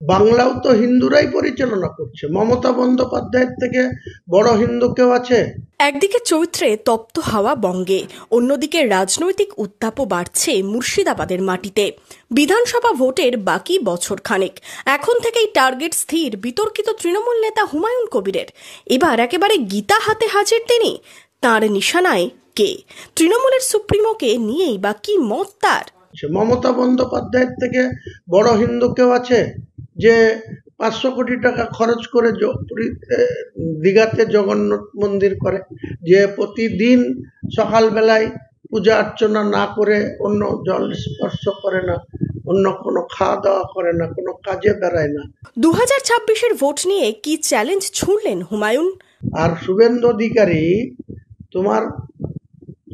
বাংলাও তো হিন্দুরাই পরিচালনা করছে। মমতা বন্দ্যোপাধ্যায়ের থেকে বড় হিন্দু কেউ আছে? একদিকে চৈত্রে তপ্ত হাওয়া বঙ্গে, অন্যদিকে রাজনৈতিক উত্তাপও বাড়ছে মুর্শিদাবাদের মাটিতে। বিধানসভা ভোটের বাকি বছর খানেক, এখন থেকেই টার্গেট স্থির বিতর্কিত তৃণমূল নেতা হুমায়ুন কবিরের। এবার একেবারে গীতা হাতে হাজির তিনি। তাঁর নিশানায় কে? তৃণমূলের সুপ্রিমোকে নিয়েই বা কি মত তার? মমতা বন্দ্যোপাধ্যায়ের থেকে বড় হিন্দু কেউ আছে যে 500 কোটি টাকা খরচ করে দীঘাতে জগন্নাথ মন্দির করে, যে প্রতিদিন সকালবেলায় পূজা অর্চনা না করে অন্য জল স্পর্শ করে না, অন্য কোনো খাওয়া দাওয়া করে না, কোনো কাজে বেড়ায় না। 2026-এর ভোট নিয়ে কি চ্যালেঞ্জ ছুড়লেন হুমায়ুন? আর শুভেন্দু অধিকারী, তোমার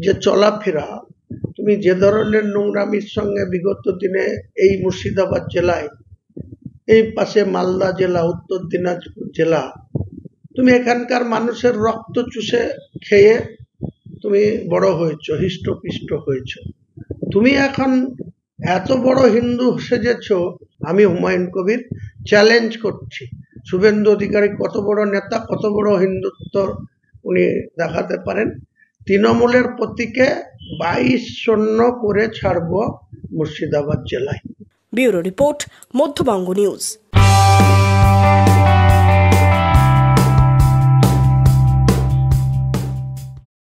যে চলাফেরা, তুমি যে ধরনের নোংরামির সঙ্গে বিগত দিনে এই মুর্শিদাবাদ জেলায়, এই পাশে মালদা জেলা, উত্তর দিনাজপুর জেলা, তুমি এখানকার মানুষের রক্ত চুষে খেয়ে তুমি বড় হয়েছ, হৃষ্টপুষ্ট হয়েছ। তুমি এখন এত বড় হিন্দু সেজেছ। আমি হুমায়ুন কবির চ্যালেঞ্জ করছি, শুভেন্দু অধিকারী কত বড় নেতা, কত বড় হিন্দুত্ব উনি দেখাতে পারেন। তৃণমূলের প্রতীকে 22-0 করে ছাড়ব মুর্শিদাবাদ জেলায়। Bureau report, Madhyabanga news.